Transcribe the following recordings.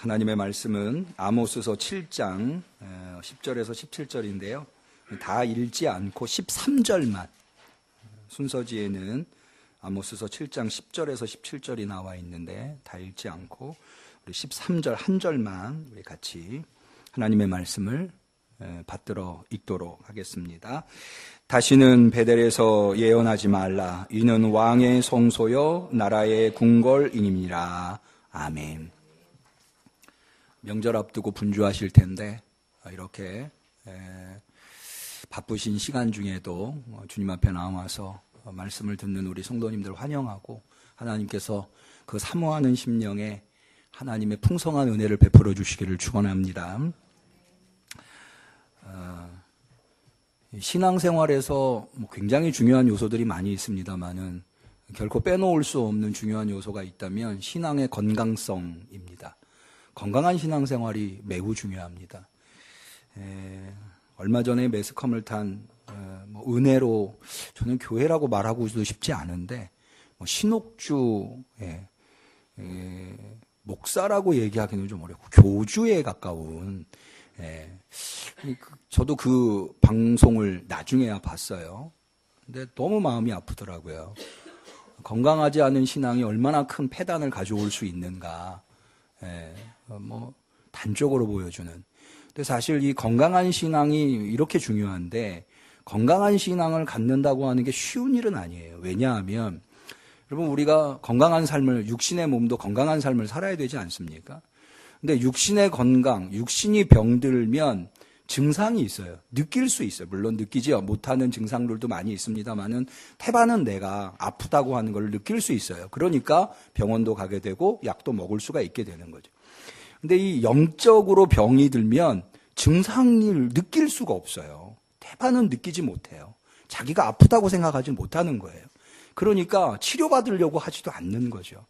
하나님의 말씀은 아모스서 7장 10절에서 17절인데요. 다 읽지 않고 13절만, 순서지에는 아모스서 7장 10절에서 17절이 나와 있는데 다 읽지 않고 우리 13절 한 절만 우리 같이 하나님의 말씀을 받들어 읽도록 하겠습니다. 다시는 베델에서 예언하지 말라. 이는 왕의 성소요 나라의 궁궐이니라. 아멘. 명절 앞두고 분주하실 텐데 이렇게 바쁘신 시간 중에도 주님 앞에 나와서 말씀을 듣는 우리 성도님들 환영하고, 하나님께서 그 사모하는 심령에 하나님의 풍성한 은혜를 베풀어 주시기를 축원합니다. 신앙생활에서 굉장히 중요한 요소들이 많이 있습니다만은 결코 빼놓을 수 없는 중요한 요소가 있다면 신앙의 건강성입니다. 건강한 신앙생활이 매우 중요합니다. 얼마 전에 매스컴을 탄 은혜로, 저는 교회라고 말하고도 싶지 않은데 신옥주 목사라고 얘기하기는 좀 어렵고 교주에 가까운, 저도 그 방송을 나중에야 봤어요. 근데 너무 마음이 아프더라고요. 건강하지 않은 신앙이 얼마나 큰 폐단을 가져올 수 있는가, 단적으로 보여주는. 근데 사실 이 건강한 신앙이 이렇게 중요한데, 건강한 신앙을 갖는다고 하는 게 쉬운 일은 아니에요. 왜냐하면 여러분, 우리가 건강한 삶을, 육신의 몸도 건강한 삶을 살아야 되지 않습니까? 근데 육신의 건강, 육신이 병들면 증상이 있어요. 느낄 수 있어요. 물론 느끼지 못하는 증상들도 많이 있습니다만은 태반은 내가 아프다고 하는 걸 느낄 수 있어요. 그러니까 병원도 가게 되고 약도 먹을 수가 있게 되는 거죠. 근데 이 영적으로 병이 들면 증상을 느낄 수가 없어요. 태반은 느끼지 못해요. 자기가 아프다고 생각하지 못하는 거예요. 그러니까 치료받으려고 하지도 않는 거죠.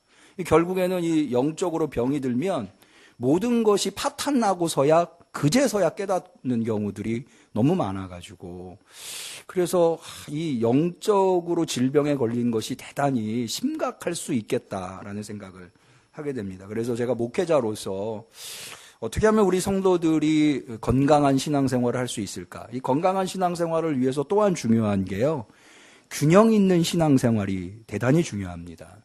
결국에는 이 영적으로 병이 들면 모든 것이 파탄나고서야, 그제서야 깨닫는 경우들이 너무 많아가지고, 그래서 이 영적으로 질병에 걸린 것이 대단히 심각할 수 있겠다라는 생각을 하게 됩니다. 그래서 제가 목회자로서 어떻게 하면 우리 성도들이 건강한 신앙생활을 할 수 있을까? 이 건강한 신앙생활을 위해서 또한 중요한 게요, 균형 있는 신앙생활이 대단히 중요합니다.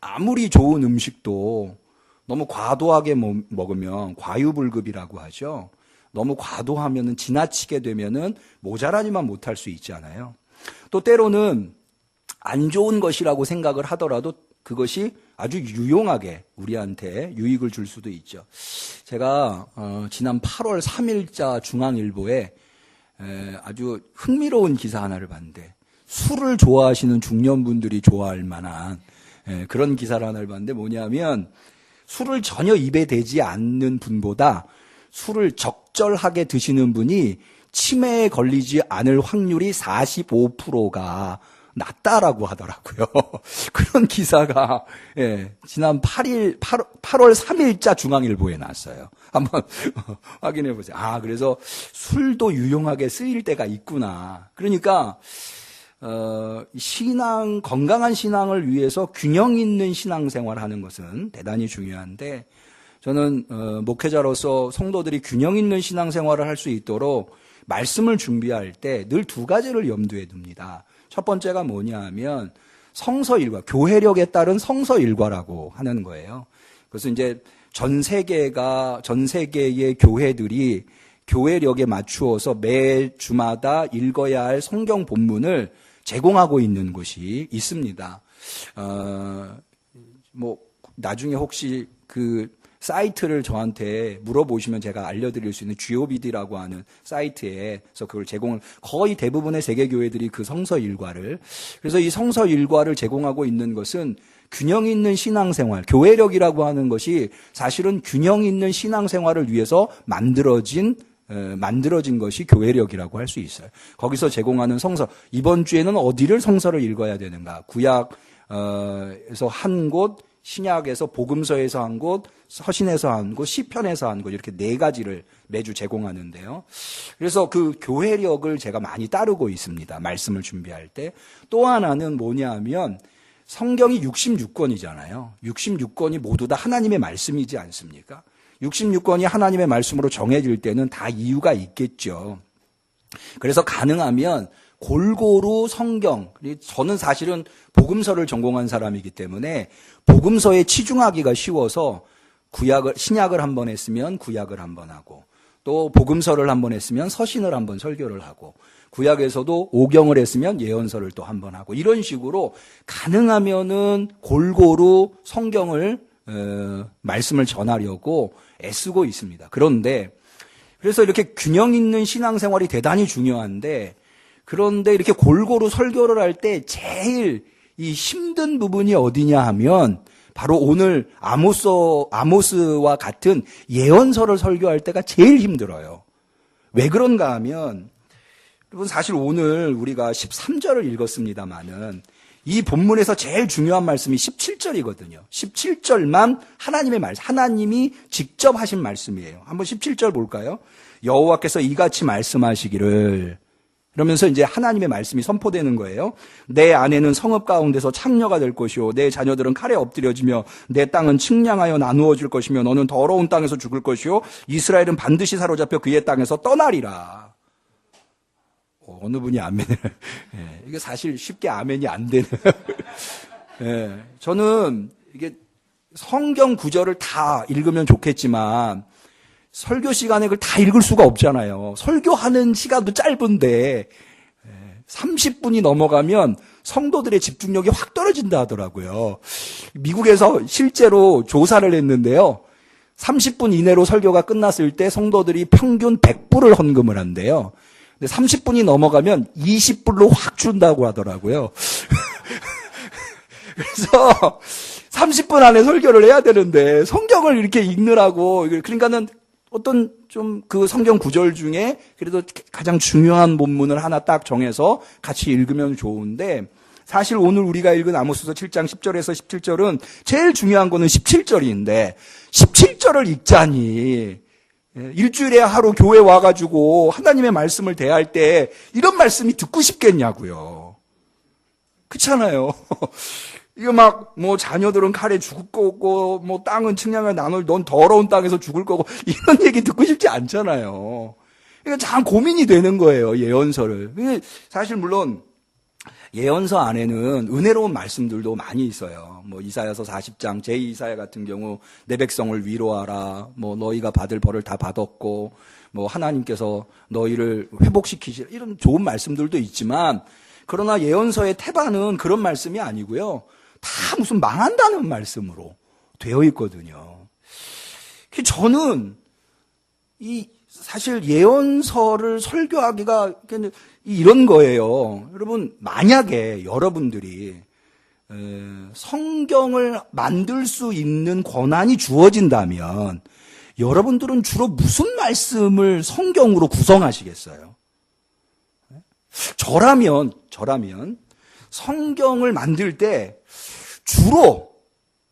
아무리 좋은 음식도 너무 과도하게 먹으면 과유불급이라고 하죠. 너무 과도하면은, 지나치게 되면은 모자라지만 못할 수 있잖아요. 또 때로는 안 좋은 것이라고 생각을 하더라도 그것이 아주 유용하게 우리한테 유익을 줄 수도 있죠. 제가 지난 8월 3일자 중앙일보에 아주 흥미로운 기사 하나를 봤는데, 술을 좋아하시는 중년분들이 좋아할 만한 그런 기사를 하나를 봤는데, 뭐냐면 술을 전혀 입에 대지 않는 분보다 술을 적절하게 드시는 분이 치매에 걸리지 않을 확률이 45%가 낮다라고 하더라고요. 그런 기사가 지난 8월 3일자 중앙일보에 났어요. 한번 확인해 보세요. 그래서 술도 유용하게 쓰일 때가 있구나. 그러니까 건강한 신앙을 위해서 균형 있는 신앙생활을 하는 것은 대단히 중요한데, 저는 목회자로서 성도들이 균형 있는 신앙생활을 할 수 있도록 말씀을 준비할 때 늘 두 가지를 염두에 둡니다. 첫 번째가 뭐냐 하면 성서일과, 교회력에 따른 성서일과라고 하는 거예요. 그래서 이제 전 세계의 교회들이 교회력에 맞추어서 매 주마다 읽어야 할 성경 본문을 제공하고 있는 곳이 있습니다. 나중에 혹시 그 사이트를 저한테 물어보시면 제가 알려드릴 수 있는 GOBD라고 하는 사이트에서 그걸 거의 대부분의 세계교회들이 그 성서일과를, 그래서 이 성서일과를 제공하고 있는 것은 균형 있는 신앙생활, 교회력이라고 하는 것이 사실은 균형 있는 신앙생활을 위해서 만들어진 것이 교회력이라고 할 수 있어요. 거기서 제공하는 성서, 이번 주에는 어디를 성서를 읽어야 되는가? 구약에서 한 곳, 신약에서, 복음서에서 한 곳, 서신에서 한 곳, 시편에서 한 곳, 이렇게 4가지를 매주 제공하는데요. 그래서 그 교회력을 제가 많이 따르고 있습니다. 말씀을 준비할 때. 또 하나는 뭐냐 하면 성경이 66권이잖아요. 66권이 모두 다 하나님의 말씀이지 않습니까? 66권이 하나님의 말씀으로 정해질 때는 다 이유가 있겠죠. 그래서 가능하면 골고루 성경, 저는 사실은 복음서를 전공한 사람이기 때문에 복음서에 치중하기가 쉬워서 신약을 한 번 했으면 구약을 한 번 하고, 또 복음서를 한 번 했으면 서신을 한 번 설교를 하고, 구약에서도 오경을 했으면 예언서를 또 한 번 하고, 이런 식으로 가능하면은 골고루 성경을 말씀을 전하려고 애쓰고 있습니다. 그래서 이렇게 균형 있는 신앙생활이 대단히 중요한데, 그런데 이렇게 골고루 설교를 할 때 제일 이 힘든 부분이 어디냐 하면 바로 오늘 아모스와 같은 예언서를 설교할 때가 제일 힘들어요. 왜 그런가 하면, 여러분 사실 오늘 우리가 13절을 읽었습니다마는 이 본문에서 제일 중요한 말씀이 17절이거든요. 17절만 하나님의 말씀, 하나님이 직접 하신 말씀이에요. 한번 17절 볼까요? 여호와께서 이같이 말씀하시기를, 그러면서 이제 하나님의 말씀이 선포되는 거예요. 내 아내는 성읍 가운데서 창녀가 될 것이요, 내 자녀들은 칼에 엎드려지며 내 땅은 측량하여 나누어질 것이며 너는 더러운 땅에서 죽을 것이요, 이스라엘은 반드시 사로잡혀 그의 땅에서 떠나리라. 어느 분이 아멘을. 예, 이게 사실 쉽게 아멘이 안 되는. 예, 저는 이게 성경 구절을 다 읽으면 좋겠지만 설교 시간에 그걸 다 읽을 수가 없잖아요. 설교하는 시간도 짧은데 30분이 넘어가면 성도들의 집중력이 확 떨어진다 하더라고요. 미국에서 실제로 조사를 했는데요. 30분 이내로 설교가 끝났을 때 성도들이 평균 100불을 헌금을 한대요. 근데 30분이 넘어가면 20불로 확 준다고 하더라고요. 그래서 30분 안에 설교를 해야 되는데 성경을 이렇게 읽느라고, 그러니까는 어떤 좀 그 성경 구절 중에 그래도 가장 중요한 본문을 하나 딱 정해서 같이 읽으면 좋은데, 사실 오늘 우리가 읽은 아모스서 7장 10절에서 17절은 제일 중요한 거는 17절인데 17절을 읽자니 일주일에 하루 교회 와가지고 하나님의 말씀을 대할 때 이런 말씀이 듣고 싶겠냐고요. 그렇잖아요. 이거 막 뭐 자녀들은 칼에 죽을 거고 뭐 땅은 측량을 나눌, 넌 더러운 땅에서 죽을 거고, 이런 얘기 듣고 싶지 않잖아요. 그러니까 참 고민이 되는 거예요, 예언서를. 사실 물론 예언서 안에는 은혜로운 말씀들도 많이 있어요. 뭐 이사야서 40장 제2이사야 같은 경우 내 백성을 위로하라, 뭐 너희가 받을 벌을 다 받았고, 뭐 하나님께서 너희를 회복시키시라, 이런 좋은 말씀들도 있지만, 그러나 예언서의 태반은 그런 말씀이 아니고요, 다 무슨 망한다는 말씀으로 되어 있거든요. 저는 사실 예언서를 설교하기가 이런 거예요. 여러분, 만약에 여러분들이 성경을 만들 수 있는 권한이 주어진다면 여러분들은 주로 무슨 말씀을 성경으로 구성하시겠어요? 저라면 성경을 만들 때 주로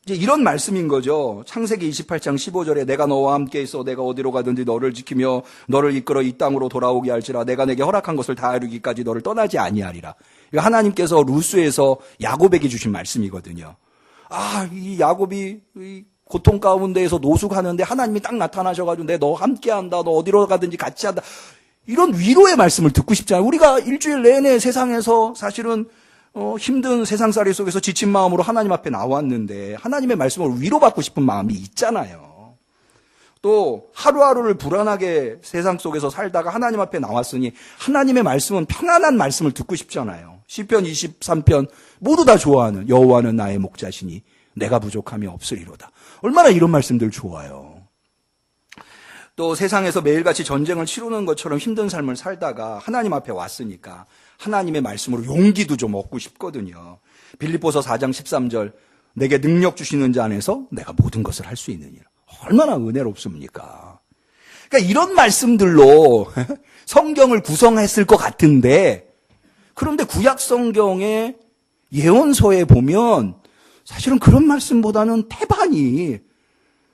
이제 이런 말씀인 거죠. 창세기 28장 15절에 내가 너와 함께 있어 내가 어디로 가든지 너를 지키며 너를 이끌어 이 땅으로 돌아오게 할지라 내가 내게 허락한 것을 다 이루기까지 너를 떠나지 아니하리라. 이거 하나님께서 루스에서 야곱에게 주신 말씀이거든요. 이 야곱이 이 고통 가운데에서 노숙하는데 하나님이 딱 나타나셔가지고 내 너 함께한다, 너 어디로 가든지 같이 한다, 이런 위로의 말씀을 듣고 싶잖아요. 우리가 일주일 내내 세상에서 사실은 힘든 세상살이 속에서 지친 마음으로 하나님 앞에 나왔는데 하나님의 말씀을 위로받고 싶은 마음이 있잖아요. 또 하루하루를 불안하게 세상 속에서 살다가 하나님 앞에 나왔으니 하나님의 말씀은 편안한 말씀을 듣고 싶잖아요. 시편 23편 모두 다 좋아하는 여호와는 나의 목자시니 내가 부족함이 없으리로다. 얼마나 이런 말씀들 좋아요. 또 세상에서 매일같이 전쟁을 치르는 것처럼 힘든 삶을 살다가 하나님 앞에 왔으니까 하나님의 말씀으로 용기도 좀 얻고 싶거든요. 빌립보서 4장 13절 내게 능력 주시는 자 안에서 내가 모든 것을 할 수 있느니라. 얼마나 은혜롭습니까? 그러니까 이런 말씀들로 성경을 구성했을 것 같은데, 그런데 구약 성경의 예언서에 보면 사실은 그런 말씀보다는 태반이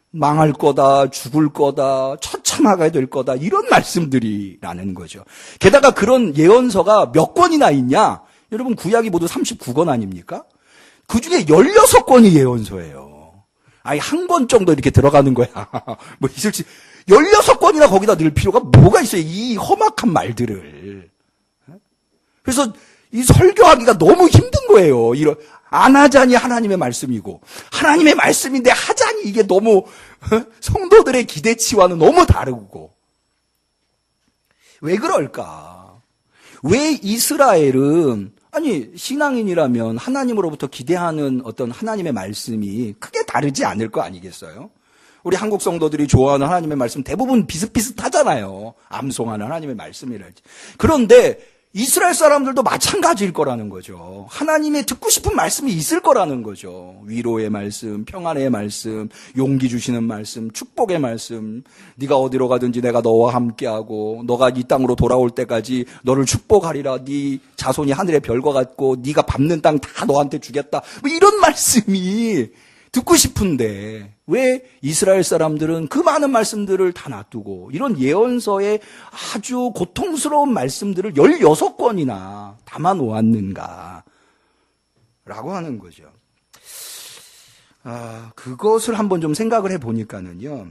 망할 거다, 죽을 거다, 처참하게 될 거다, 이런 말씀들이라는 거죠. 게다가 그런 예언서가 몇 권이나 있냐? 여러분, 구약이 모두 39권 아닙니까? 그 중에 16권이 예언서예요. 아니, 한 권 정도 이렇게 들어가는 거야. 뭐, 있을지. 16권이나 거기다 넣을 필요가 뭐가 있어요? 이 험악한 말들을. 그래서 이 설교하기가 너무 힘든 거예요. 안 하자니 하나님의 말씀이고, 하나님의 말씀인데 하자니 이게 너무, 성도들의 기대치와는 너무 다르고. 왜 그럴까? 왜 이스라엘은, 아니, 신앙인이라면 하나님으로부터 기대하는 어떤 하나님의 말씀이 크게 다르지 않을 거 아니겠어요? 우리 한국 성도들이 좋아하는 하나님의 말씀 대부분 비슷비슷하잖아요. 암송하는 하나님의 말씀이랄지. 그런데 이스라엘 사람들도 마찬가지일 거라는 거죠. 하나님의 듣고 싶은 말씀이 있을 거라는 거죠. 위로의 말씀, 평안의 말씀, 용기 주시는 말씀, 축복의 말씀. 네가 어디로 가든지 내가 너와 함께하고 너가 이 땅으로 돌아올 때까지 너를 축복하리라. 네 자손이 하늘의 별과 같고 네가 밟는 땅 다 너한테 주겠다. 뭐 이런 말씀이 듣고 싶은데 왜 이스라엘 사람들은 그 많은 말씀들을 다 놔두고 이런 예언서의 아주 고통스러운 말씀들을 16권이나 담아 놓았는가 라고 하는 거죠. 그것을 한번 좀 생각을 해보니까는요,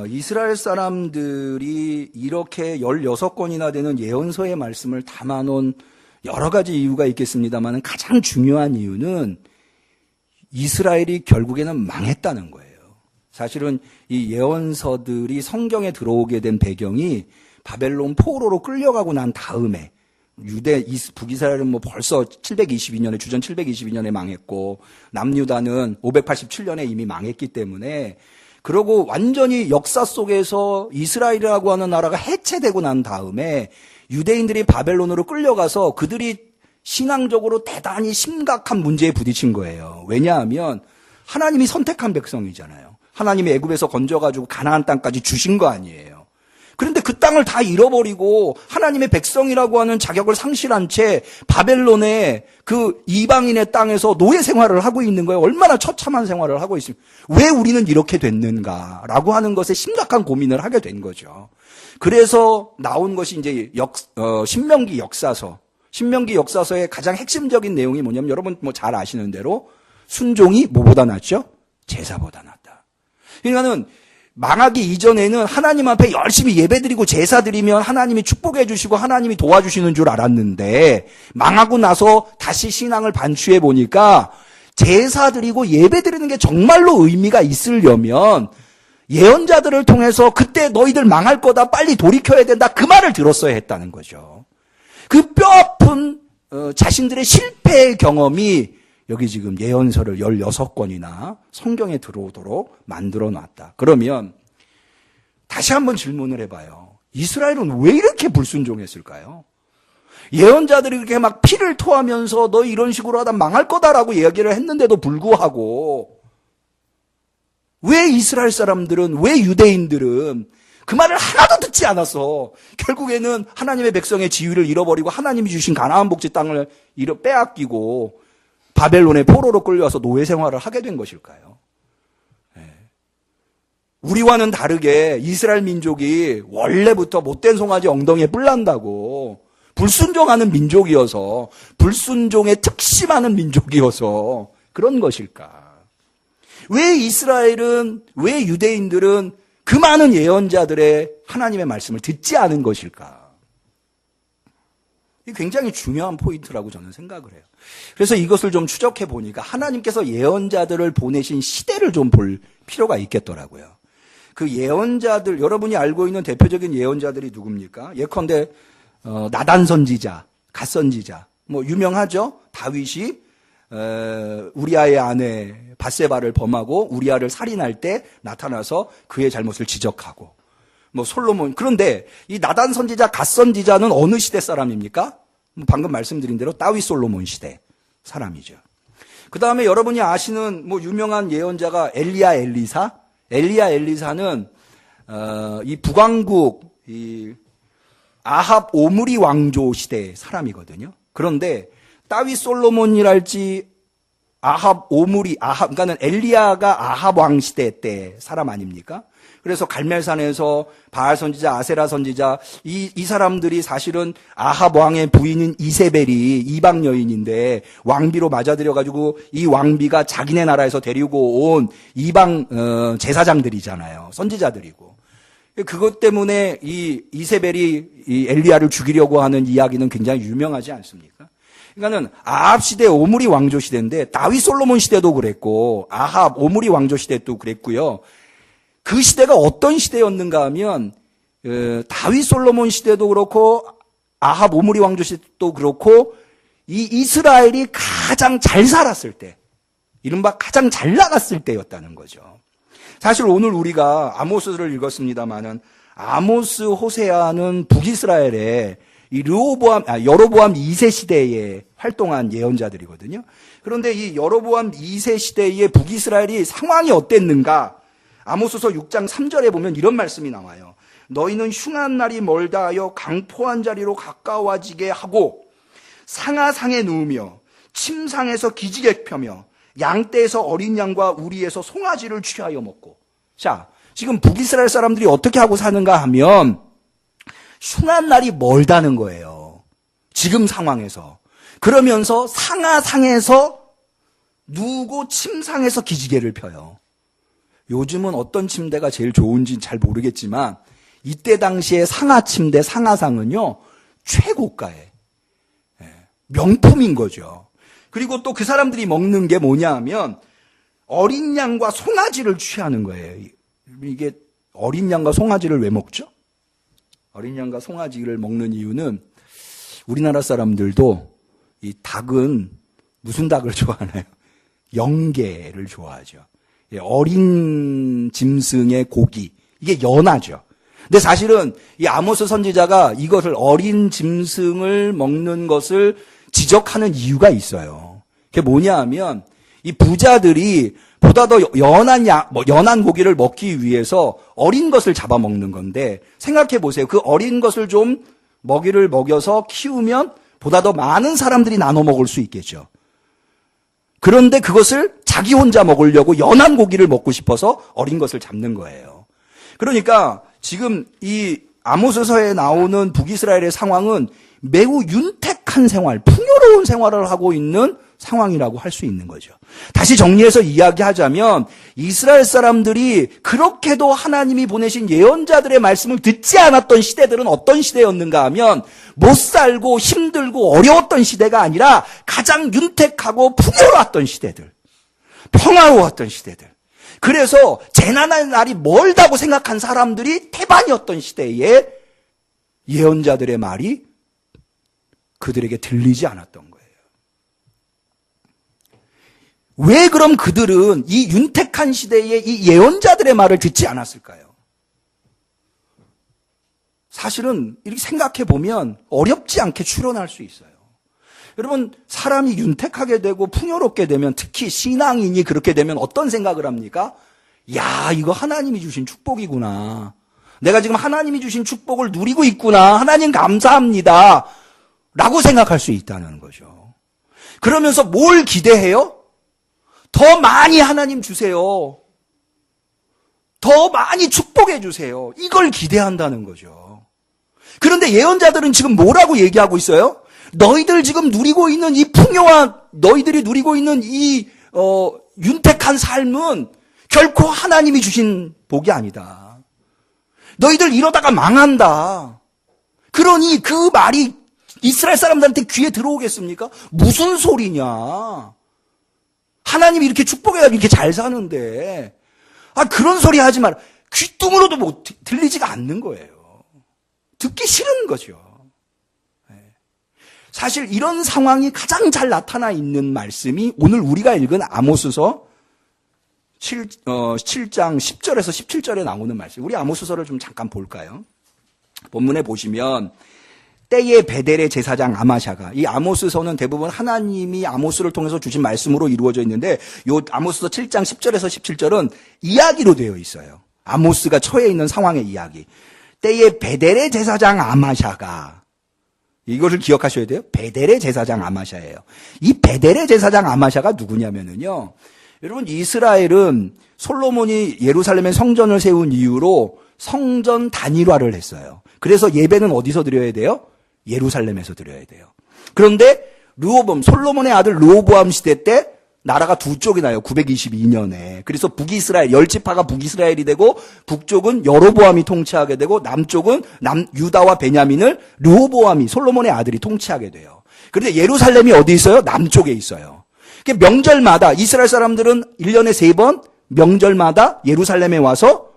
이스라엘 사람들이 이렇게 16권이나 되는 예언서의 말씀을 담아 놓은 여러 가지 이유가 있겠습니다만 가장 중요한 이유는 이스라엘이 결국에는 망했다는 거예요. 사실은 이 예언서들이 성경에 들어오게 된 배경이 바벨론 포로로 끌려가고 난 다음에 북이스라엘은 뭐 벌써 722년에 주전 722년에 망했고 남유다는 587년에 이미 망했기 때문에 그러고 완전히 역사 속에서 이스라엘이라고 하는 나라가 해체되고 난 다음에 유대인들이 바벨론으로 끌려가서 그들이 신앙적으로 대단히 심각한 문제에 부딪힌 거예요. 왜냐하면 하나님이 선택한 백성이잖아요. 하나님이 애굽에서 건져가지고 가나안 땅까지 주신 거 아니에요. 그런데 그 땅을 다 잃어버리고 하나님의 백성이라고 하는 자격을 상실한 채 바벨론의 그 이방인의 땅에서 노예 생활을 하고 있는 거예요. 얼마나 처참한 생활을 하고 있습니까? 왜 우리는 이렇게 됐는가라고 하는 것에 심각한 고민을 하게 된 거죠. 그래서 나온 것이 이제 신명기 역사서. 신명기 역사서의 가장 핵심적인 내용이 뭐냐면 여러분 뭐 잘 아시는 대로 순종이 뭐보다 낫죠? 제사보다 낫다. 그러니까는 망하기 이전에는 하나님 앞에 열심히 예배드리고 제사드리면 하나님이 축복해 주시고 하나님이 도와주시는 줄 알았는데 망하고 나서 다시 신앙을 반추해 보니까 제사드리고 예배드리는 게 정말로 의미가 있으려면 예언자들을 통해서 그때 너희들 망할 거다 빨리 돌이켜야 된다 그 말을 들었어야 했다는 거죠. 그 뼈아픈 자신들의 실패의 경험이 여기 지금 예언서를 16권이나 성경에 들어오도록 만들어 놨다. 그러면 다시 한번 질문을 해봐요. 이스라엘은 왜 이렇게 불순종했을까요? 예언자들이 그렇게 막 피를 토하면서 너 이런 식으로 하다 망할 거다라고 얘기를 했는데도 불구하고 왜 이스라엘 사람들은, 왜 유대인들은 그 말을 하나도 듣지 않았어. 결국에는 하나님의 백성의 지위를 잃어버리고 하나님이 주신 가나안 복지 땅을 빼앗기고 바벨론의 포로로 끌려와서 노예 생활을 하게 된 것일까요? 우리와는 다르게 이스라엘 민족이 원래부터 못된 송아지 엉덩이에 뿔 난다고 불순종하는 민족이어서 불순종에 특심하는 민족이어서 그런 것일까? 왜 이스라엘은, 왜 유대인들은 그 많은 예언자들의 하나님의 말씀을 듣지 않은 것일까? 이게 굉장히 중요한 포인트라고 저는 생각을 해요. 그래서 이것을 좀 추적해 보니까 하나님께서 예언자들을 보내신 시대를 좀 볼 필요가 있겠더라고요. 그 예언자들, 여러분이 알고 있는 대표적인 예언자들이 누굽니까? 예컨대 나단 선지자, 갓 선지자, 뭐 유명하죠? 다윗이 우리아의 아내 밧세바를 범하고 우리아를 살인할 때 나타나서 그의 잘못을 지적하고 뭐 솔로몬. 그런데 이 나단 선지자, 갓 선지자는 어느 시대 사람입니까? 방금 말씀드린 대로 다윗 솔로몬 시대 사람이죠. 그 다음에 여러분이 아시는 뭐 유명한 예언자가 엘리야 엘리사. 엘리야 엘리사는 이 북왕국 이 아합 오므리 왕조 시대 사람이거든요. 그런데 다윗 솔로몬이랄지 아합 오므리 그러니까는 엘리야가 아합 왕 시대 때 사람 아닙니까? 그래서 갈멜산에서 바알 선지자, 아세라 선지자, 이 사람들이 사실은 아합 왕의 부인인 이세벨이 이방 여인인데 왕비로 맞아들여가지고 이 왕비가 자기네 나라에서 데리고 온 이방 제사장들이잖아요. 선지자들이고. 그것 때문에 이 이세벨이 이 엘리야를 죽이려고 하는 이야기는 굉장히 유명하지 않습니까? 그러니까는 아합 시대 오므리 왕조 시대인데 다윗 솔로몬 시대도 그랬고 아합 오므리 왕조 시대 도 그랬고요. 그 시대가 어떤 시대였는가 하면 다윗 솔로몬 시대도 그렇고 아합 오므리 왕조 시대도 그렇고 이 이스라엘이 가장 잘 살았을 때, 이른바 가장 잘 나갔을 때였다는 거죠. 사실 오늘 우리가 아모스를 읽었습니다마는 아모스, 호세아는 북이스라엘의 이 여로보암 2세 시대에 활동한 예언자들이거든요. 그런데 이 여로보암 2세 시대의 북이스라엘이 상황이 어땠는가? 아모스서 6장 3절에 보면 이런 말씀이 나와요. 너희는 흉한 날이 멀다 하여 강포한 자리로 가까워지게 하고 상하상에 누우며 침상에서 기지개 펴며 양떼에서 어린 양과 우리에서 송아지를 취하여 먹고. 자, 지금 북이스라엘 사람들이 어떻게 하고 사는가 하면 흉한 날이 멀다는 거예요. 지금 상황에서. 그러면서 상하상에서 누우고 침상에서 기지개를 펴요. 요즘은 어떤 침대가 제일 좋은지 잘 모르겠지만 이때 당시에 상하침대, 상하상은요 최고가의 명품인 거죠. 그리고 또 그 사람들이 먹는 게 뭐냐 하면 어린 양과 송아지를 취하는 거예요. 이게 어린 양과 송아지를 왜 먹죠? 어린 양과 송아지를 먹는 이유는 우리나라 사람들도 이 닭은 무슨 닭을 좋아하나요? 영계를 좋아하죠. 어린 짐승의 고기, 이게 연하죠. 근데 사실은 이 아모스 선지자가 이것을 어린 짐승을 먹는 것을 지적하는 이유가 있어요. 그게 뭐냐 하면 이 부자들이 보다 더 연한 고기를 먹기 위해서 어린 것을 잡아먹는 건데 생각해 보세요. 그 어린 것을 좀 먹이를 먹여서 키우면 보다 더 많은 사람들이 나눠 먹을 수 있겠죠. 그런데 그것을 자기 혼자 먹으려고 연한 고기를 먹고 싶어서 어린 것을 잡는 거예요. 그러니까 지금 이 아모스서에 나오는 북이스라엘의 상황은 매우 윤택한 생활, 풍요로운 생활을 하고 있는 상황이라고 할 수 있는 거죠. 다시 정리해서 이야기하자면 이스라엘 사람들이 그렇게도 하나님이 보내신 예언자들의 말씀을 듣지 않았던 시대들은 어떤 시대였는가 하면 못 살고 힘들고 어려웠던 시대가 아니라 가장 윤택하고 풍요로웠던 시대들, 평화로웠던 시대들. 그래서 재난의 날이 멀다고 생각한 사람들이 태반이었던 시대에 예언자들의 말이 그들에게 들리지 않았던 거예요. 왜 그럼 그들은 이 윤택한 시대에 이 예언자들의 말을 듣지 않았을까요? 사실은 이렇게 생각해 보면 어렵지 않게 추론할 수 있어요. 여러분, 사람이 윤택하게 되고 풍요롭게 되면, 특히 신앙인이 그렇게 되면 어떤 생각을 합니까? 야, 이거 하나님이 주신 축복이구나. 내가 지금 하나님이 주신 축복을 누리고 있구나. 하나님 감사합니다. 라고 생각할 수 있다는 거죠. 그러면서 뭘 기대해요? 더 많이 하나님 주세요. 더 많이 축복해 주세요. 이걸 기대한다는 거죠. 그런데 예언자들은 지금 뭐라고 얘기하고 있어요? 너희들 지금 누리고 있는 이 풍요와 너희들이 누리고 있는 이 윤택한 삶은 결코 하나님이 주신 복이 아니다. 너희들 이러다가 망한다. 그러니 그 말이 이스라엘 사람들한테 귀에 들어오겠습니까? 무슨 소리냐. 하나님이 이렇게 축복해가지고 이렇게 잘 사는데 그런 소리 하지 마라. 귀뚱으로도 뭐 들리지가 않는 거예요. 듣기 싫은 거죠. 사실 이런 상황이 가장 잘 나타나 있는 말씀이 오늘 우리가 읽은 아모스서 7장 10절에서 17절에 나오는 말씀. 우리 아모스서를 좀 잠깐 볼까요? 본문에 보시면 때의 베델의 제사장 아마샤가, 이 아모스서는 대부분 하나님이 아모스를 통해서 주신 말씀으로 이루어져 있는데 요 아모스서 7장 10절에서 17절은 이야기로 되어 있어요. 아모스가 처해 있는 상황의 이야기. 때의 베델의 제사장 아마샤가, 이것을 기억하셔야 돼요. 베델의 제사장 아마샤예요. 이 베델의 제사장 아마샤가 누구냐면요, 여러분, 이스라엘은 솔로몬이 예루살렘에 성전을 세운 이유로 성전 단일화를 했어요. 그래서 예배는 어디서 드려야 돼요? 예루살렘에서 드려야 돼요. 그런데 솔로몬의 아들 르호보암 시대 때 나라가 두 쪽이 나요. 922년에. 그래서 북이스라엘, 열지파가 북이스라엘이 되고 북쪽은 여로보암이 통치하게 되고 남쪽은 유다와 베냐민을 르호보암이 솔로몬의 아들이 통치하게 돼요. 그런데 예루살렘이 어디 있어요? 남쪽에 있어요. 명절마다 이스라엘 사람들은 1년에 3번 명절마다 예루살렘에 와서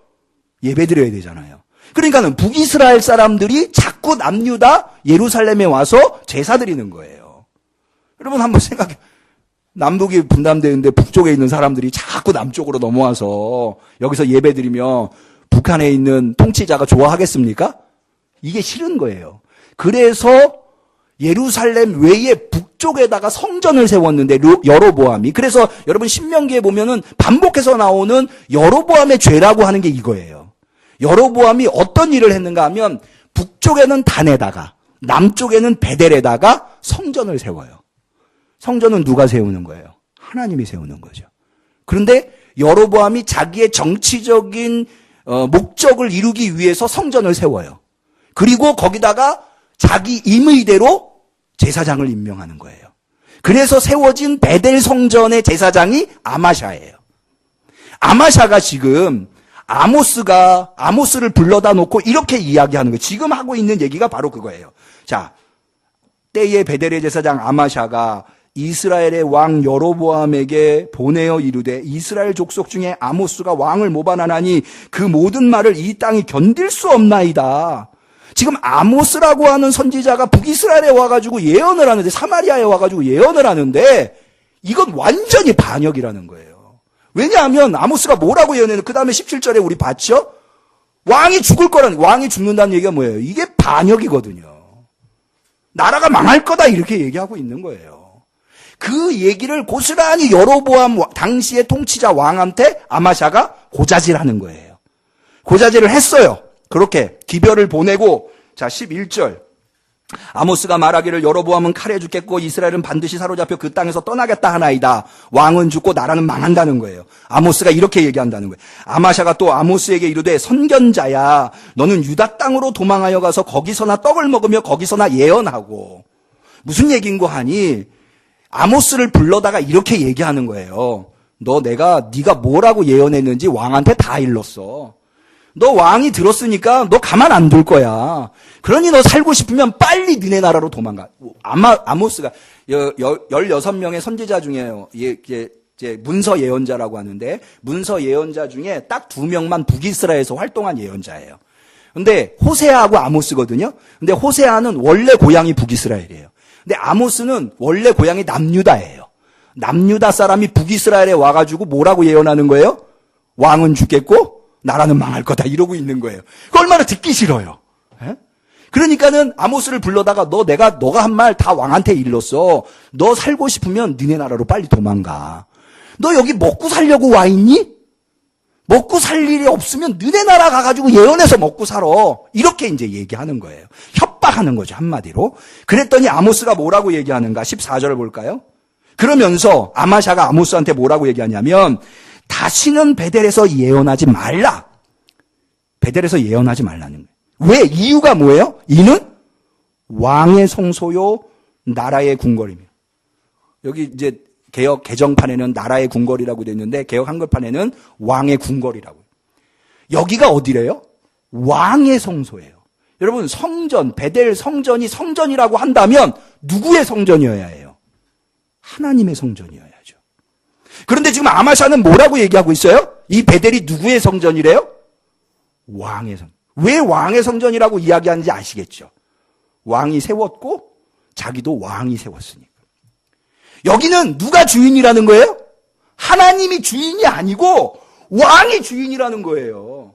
예배드려야 되잖아요. 그러니까는 북이스라엘 사람들이 자꾸 남유다 예루살렘에 와서 제사 드리는 거예요. 여러분 한번 생각해. 남북이 분담되는데 북쪽에 있는 사람들이 자꾸 남쪽으로 넘어와서 여기서 예배드리며 북한에 있는 통치자가 좋아하겠습니까? 이게 싫은 거예요. 그래서 예루살렘 외에 북쪽에다가 성전을 세웠는데 여로보암이. 그래서 여러분 신명기에 보면은 반복해서 나오는 여로보암의 죄라고 하는 게 이거예요. 여로보암이 어떤 일을 했는가 하면 북쪽에는 단에다가 남쪽에는 베델에다가 성전을 세워요. 성전은 누가 세우는 거예요? 하나님이 세우는 거죠. 그런데 여로보암이 자기의 정치적인 목적을 이루기 위해서 성전을 세워요. 그리고 거기다가 자기 임의대로 제사장을 임명하는 거예요. 그래서 세워진 베델 성전의 제사장이 아마샤예요. 아마샤가 지금 아모스를 불러다 놓고 이렇게 이야기하는 거예요. 지금 하고 있는 얘기가 바로 그거예요. 자, 때의 베델의 제사장 아마샤가 이스라엘의 왕 여로보암에게 보내어 이르되 이스라엘 족속 중에 아모스가 왕을 모반하나니 그 모든 말을 이 땅이 견딜 수 없나이다. 지금 아모스라고 하는 선지자가 북이스라엘에 와가지고 예언을 하는데, 사마리아에 와가지고 예언을 하는데 이건 완전히 반역이라는 거예요. 왜냐하면 아모스가 뭐라고 예언했는, 그 다음에 17절에 우리 봤죠? 왕이 죽는다는 얘기가 뭐예요? 이게 반역이거든요. 나라가 망할 거다 이렇게 얘기하고 있는 거예요. 그 얘기를 고스란히 여로보암 당시의 통치자 왕한테 아마샤가 고자질하는 거예요. 고자질을 했어요. 그렇게 기별을 보내고, 자 11절 아모스가 말하기를 여로보암은 칼에 죽겠고 이스라엘은 반드시 사로잡혀 그 땅에서 떠나겠다 하나이다. 왕은 죽고 나라는 망한다는 거예요. 아모스가 이렇게 얘기한다는 거예요. 아마샤가 또 아모스에게 이르되 선견자야, 너는 유다 땅으로 도망하여 가서 거기서나 떡을 먹으며 거기서나 예언하고. 무슨 얘기인고 하니 아모스를 불러다가 이렇게 얘기하는 거예요. 네가 뭐라고 예언했는지 왕한테 다 일렀어. 너 왕이 들었으니까 너 가만 안 둘 거야. 그러니 너 살고 싶으면 빨리 니네 나라로 도망가. 아모스가 16명의 선지자 중에요. 이제 문서 예언자라고 하는데 문서 예언자 중에 딱 2명만 북이스라엘에서 활동한 예언자예요. 근데 호세아하고 아모스거든요. 근데 호세아는 원래 고향이 북이스라엘이에요. 근데 아모스는 원래 고향이 남유다예요. 남유다 사람이 북이스라엘에 와가지고 뭐라고 예언하는 거예요? 왕은 죽겠고 나라는 망할 거다 이러고 있는 거예요. 그 얼마나 듣기 싫어요. 에? 그러니까는 아모스를 불러다가 너가 한 말 다 왕한테 일렀어. 너 살고 싶으면 니네 나라로 빨리 도망가. 너 여기 먹고 살려고 와 있니? 먹고 살 일이 없으면 너네 나라 가가지고 예언해서 먹고 살아. 이렇게 이제 얘기하는 거예요. 협박하는 거죠, 한마디로. 그랬더니 아모스가 뭐라고 얘기하는가? 14절을 볼까요? 그러면서 아마샤가 아모스한테 뭐라고 얘기하냐면 다시는 베델에서 예언하지 말라. 베델에서 예언하지 말라는 거예요. 왜? 이유가 뭐예요? 이는 왕의 성소요 나라의 궁궐이며. 여기 이제 개혁 개정판에는 나라의 궁궐이라고 되어 있는데 개혁 한글판에는 왕의 궁궐이라고. 여기가 어디래요? 왕의 성소예요. 여러분 성전, 베델 성전이 성전이라고 한다면 누구의 성전이어야 해요? 하나님의 성전이어야죠. 그런데 지금 아마샤는 뭐라고 얘기하고 있어요? 이 베델이 누구의 성전이래요? 왕의 성전. 왜 왕의 성전이라고 이야기하는지 아시겠죠? 왕이 세웠고 자기도 왕이 세웠으니까. 여기는 누가 주인이라는 거예요? 하나님이 주인이 아니고 왕이 주인이라는 거예요.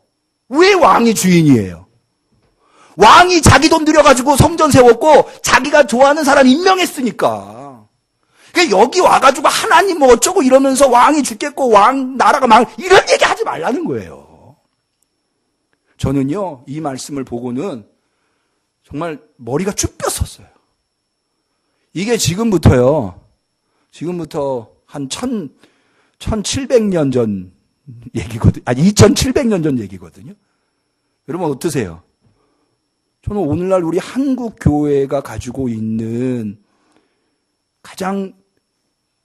왜 왕이 주인이에요? 왕이 자기 돈 들여가지고 성전 세웠고 자기가 좋아하는 사람 임명했으니까. 그러니까 여기 와가지고 하나님 뭐 어쩌고 이러면서 왕이 죽겠고 왕 나라가 이런 얘기 하지 말라는 거예요. 저는요 이 말씀을 보고는 정말 머리가 쭉 뼈섰어요. 이게 지금부터 한 1700년 전 얘기거든요. 아니, 2700년 전 얘기거든요. 여러분 어떠세요? 저는 오늘날 우리 한국 교회가 가지고 있는 가장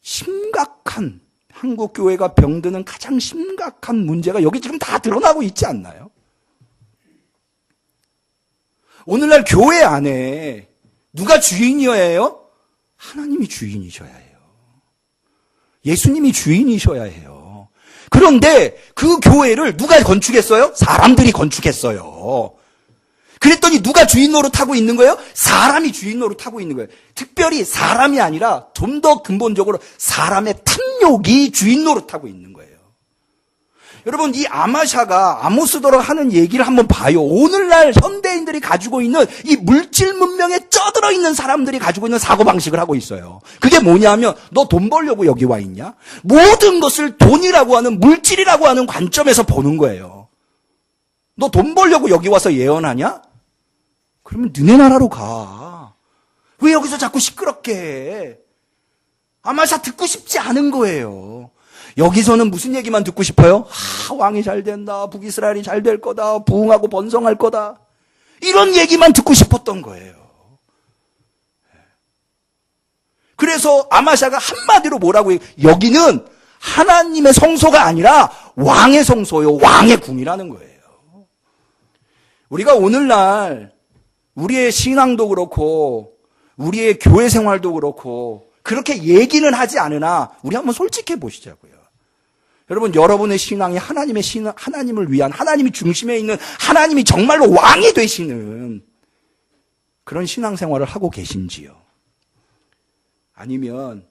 심각한, 한국 교회가 병드는 가장 심각한 문제가 여기 지금 다 드러나고 있지 않나요? 오늘날 교회 안에 누가 주인이어야 해요? 하나님이 주인이셔야 해요. 예수님이 주인이셔야 해요. 그런데 그 교회를 누가 건축했어요? 사람들이 건축했어요. 그랬더니 누가 주인 노릇하고 있는 거예요? 사람이 주인 노릇하고 있는 거예요. 특별히 사람이 아니라 좀 더 근본적으로 사람의 탐욕이 주인 노릇하고 있는 거예요. 여러분, 이 아마샤가 아모스더러 하는 얘기를 한번 봐요. 오늘날 현대인들이 가지고 있는 이 물질 문명에 쩌들어 있는 사람들이 가지고 있는 사고방식을 하고 있어요. 그게 뭐냐면, 너 돈 벌려고 여기 와 있냐? 모든 것을 돈이라고 하는, 물질이라고 하는 관점에서 보는 거예요. 너 돈 벌려고 여기 와서 예언하냐? 그러면 너네 나라로 가. 왜 여기서 자꾸 시끄럽게 해? 아마샤 듣고 싶지 않은 거예요. 여기서는 무슨 얘기만 듣고 싶어요? 왕이 잘 된다. 북이스라엘이 잘 될 거다. 부흥하고 번성할 거다. 이런 얘기만 듣고 싶었던 거예요. 그래서 아마샤가 한마디로 뭐라고 해요? 여기는 하나님의 성소가 아니라 왕의 성소요. 왕의 궁이라는 거예요. 우리가 오늘날 우리의 신앙도 그렇고 우리의 교회 생활도 그렇고 그렇게 얘기는 하지 않으나 우리 한번 솔직해 보시자고요. 여러분, 여러분의 신앙이 하나님을 위한, 하나님이 중심에 있는, 하나님이 정말로 왕이 되시는 그런 신앙생활을 하고 계신지요? 아니면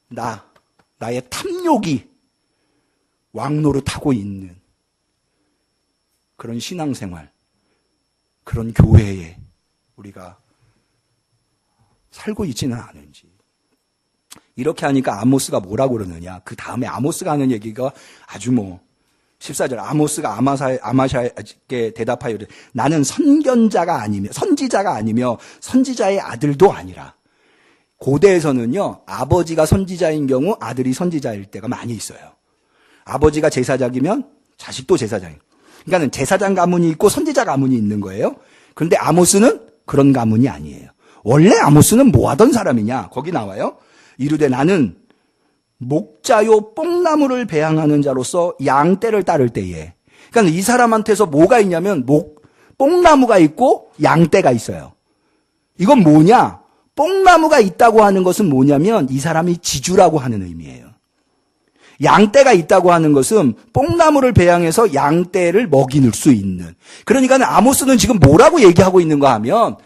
나의 탐욕이 왕노릇하고 있는 그런 신앙생활, 그런 교회에 우리가 살고 있지는 않은지. 이렇게 하니까 아모스가 뭐라고 그러느냐. 그 다음에 아모스가 하는 얘기가 아주 14절. 아모스가 아마샤에게 대답하여 나는 선지자가 아니며 선지자의 아들도 아니라. 고대에서는요, 아버지가 선지자인 경우 아들이 선지자일 때가 많이 있어요. 아버지가 제사장이면 자식도 제사장이에요. 그러니까 제사장 가문이 있고 선지자 가문이 있는 거예요. 그런데 아모스는 그런 가문이 아니에요. 원래 아모스는 뭐 하던 사람이냐? 거기 나와요. 이르되 나는 목자요 뽕나무를 배양하는 자로서 양떼를 따를 때에. 그러니까 이 사람한테서 뭐가 있냐면 뽕나무가 있고 양떼가 있어요. 이건 뭐냐? 뽕나무가 있다고 하는 것은 뭐냐면 이 사람이 지주라고 하는 의미예요. 양떼가 있다고 하는 것은 뽕나무를 배양해서 양떼를 먹일 수 있는. 그러니까 아모스는 지금 뭐라고 얘기하고 있는가 하면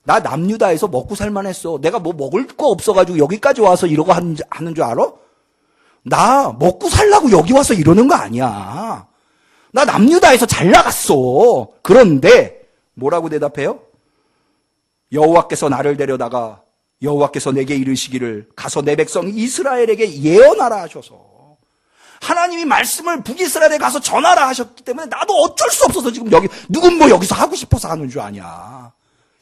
나 남유다에서 먹고 살만했어. 내가 뭐 먹을 거 없어가지고 여기까지 와서 이러고 하는 줄 알아? 나 먹고 살라고 여기 와서 이러는 거 아니야. 나 남유다에서 잘 나갔어. 그런데 뭐라고 대답해요? 여호와께서 나를 데려다가 여호와께서 내게 이르시기를 가서 내 백성 이스라엘에게 예언하라 하셔서 하나님이 말씀을 북이스라엘에 가서 전하라 하셨기 때문에 나도 어쩔 수 없어서 지금 누군 뭐 여기서 하고 싶어서 하는 줄 아냐.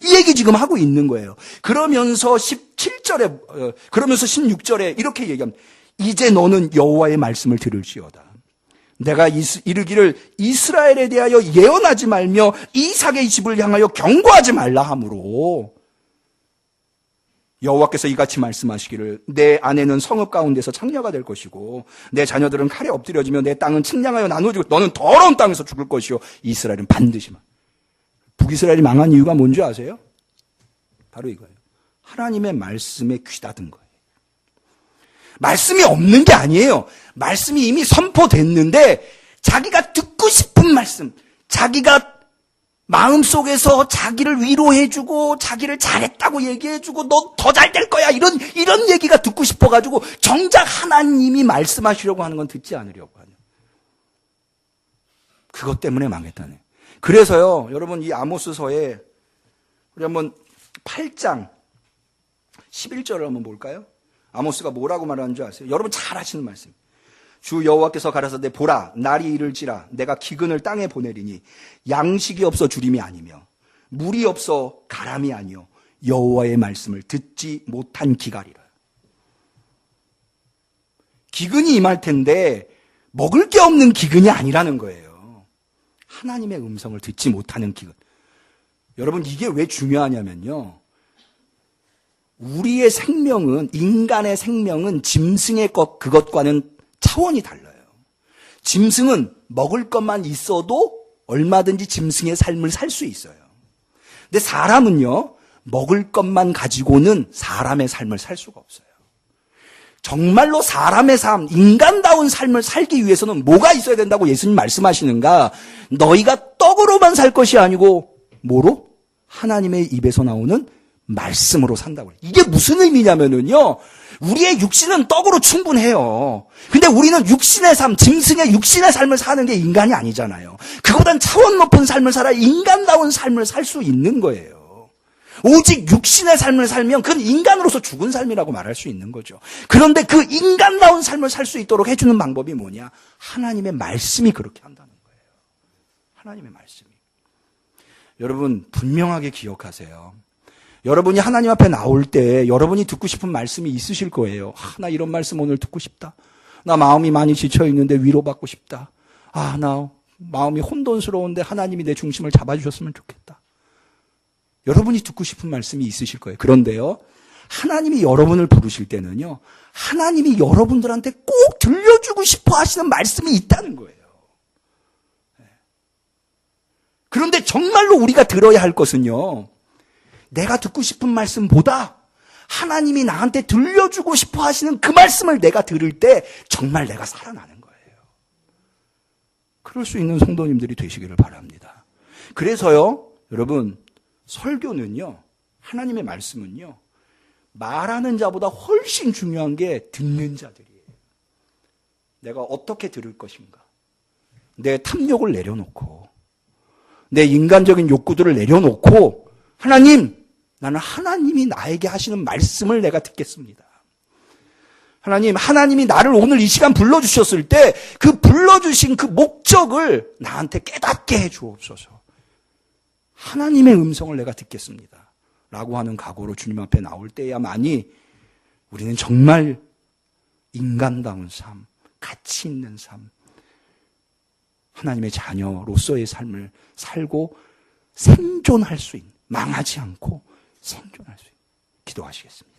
이 얘기 지금 하고 있는 거예요. 그러면서 17절에, 그러면서 16절에 이렇게 얘기합니다. 이제 너는 여호와의 말씀을 들을지어다. 내가 이르기를 이스라엘에 대하여 예언하지 말며 이삭의 집을 향하여 경고하지 말라 하므로 여호와께서 이같이 말씀하시기를 내 아내는 성읍 가운데서 창녀가 될 것이고 내 자녀들은 칼에 엎드려지며 내 땅은 측량하여 나누어지고 너는 더러운 땅에서 죽을 것이요 이스라엘은 반드시 북이스라엘이 망한 이유가 뭔지 아세요? 바로 이거예요. 하나님의 말씀에 귀닫은 거예요. 말씀이 없는 게 아니에요. 말씀이 이미 선포됐는데 자기가 듣고 싶은 말씀, 자기가 마음속에서 자기를 위로해주고 자기를 잘했다고 얘기해주고 너 더 잘 될 거야 이런 얘기가 듣고 싶어가지고 정작 하나님이 말씀하시려고 하는 건 듣지 않으려고 하는. 그것 때문에 망했다네. 그래서요, 여러분 이 아모스서에 우리 한번 8장 11절을 한번 볼까요? 아모스가 뭐라고 말하는 줄 아세요? 여러분 잘 아시는 말씀. 주 여호와께서 가라사대 보라 날이 이를지라 내가 기근을 땅에 보내리니 양식이 없어 주림이 아니며 물이 없어 가람이 아니요 여호와의 말씀을 듣지 못한 기갈이라. 기근이 임할 텐데 먹을 게 없는 기근이 아니라는 거예요. 하나님의 음성을 듣지 못하는 기근. 여러분, 이게 왜 중요하냐면요. 우리의 생명은, 인간의 생명은 짐승의 그것과는 차원이 달라요. 짐승은 먹을 것만 있어도 얼마든지 짐승의 삶을 살 수 있어요. 근데 사람은요, 먹을 것만 가지고는 사람의 삶을 살 수가 없어요. 정말로 사람의 삶, 인간다운 삶을 살기 위해서는 뭐가 있어야 된다고 예수님 말씀하시는가? 너희가 떡으로만 살 것이 아니고 뭐로? 하나님의 입에서 나오는 말씀으로 산다고 해요. 이게 무슨 의미냐면요. 우리의 육신은 떡으로 충분해요. 근데 우리는 육신의 삶, 짐승의 육신의 삶을 사는 게 인간이 아니잖아요. 그보단 차원 높은 삶을 살아 인간다운 삶을 살 수 있는 거예요. 오직 육신의 삶을 살면 그건 인간으로서 죽은 삶이라고 말할 수 있는 거죠. 그런데 그 인간다운 삶을 살 수 있도록 해주는 방법이 뭐냐? 하나님의 말씀이 그렇게 한다는 거예요. 하나님의 말씀이. 여러분, 분명하게 기억하세요. 여러분이 하나님 앞에 나올 때 여러분이 듣고 싶은 말씀이 있으실 거예요. 나 이런 말씀 오늘 듣고 싶다. 나 마음이 많이 지쳐 있는데 위로받고 싶다. 나 마음이 혼돈스러운데 하나님이 내 중심을 잡아주셨으면 좋겠다. 여러분이 듣고 싶은 말씀이 있으실 거예요. 그런데요, 하나님이 여러분을 부르실 때는요, 하나님이 여러분들한테 꼭 들려주고 싶어 하시는 말씀이 있다는 거예요. 그런데 정말로 우리가 들어야 할 것은요, 내가 듣고 싶은 말씀보다 하나님이 나한테 들려주고 싶어 하시는 그 말씀을 내가 들을 때 정말 내가 살아나는 거예요. 그럴 수 있는 성도님들이 되시기를 바랍니다. 그래서요, 여러분, 설교는요, 하나님의 말씀은요, 말하는 자보다 훨씬 중요한 게 듣는 자들이에요. 내가 어떻게 들을 것인가? 내 탐욕을 내려놓고, 내 인간적인 욕구들을 내려놓고, 하나님, 나는 하나님이 나에게 하시는 말씀을 내가 듣겠습니다. 하나님이 나를 오늘 이 시간 불러주셨을 때 그 불러주신 그 목적을 나한테 깨닫게 해주옵소서. 하나님의 음성을 내가 듣겠습니다. 라고 하는 각오로 주님 앞에 나올 때야만이 우리는 정말 인간다운 삶, 가치 있는 삶, 하나님의 자녀로서의 삶을 살고 생존할 수 있는, 망하지 않고 생존할 수 있는, 기도하시겠습니다.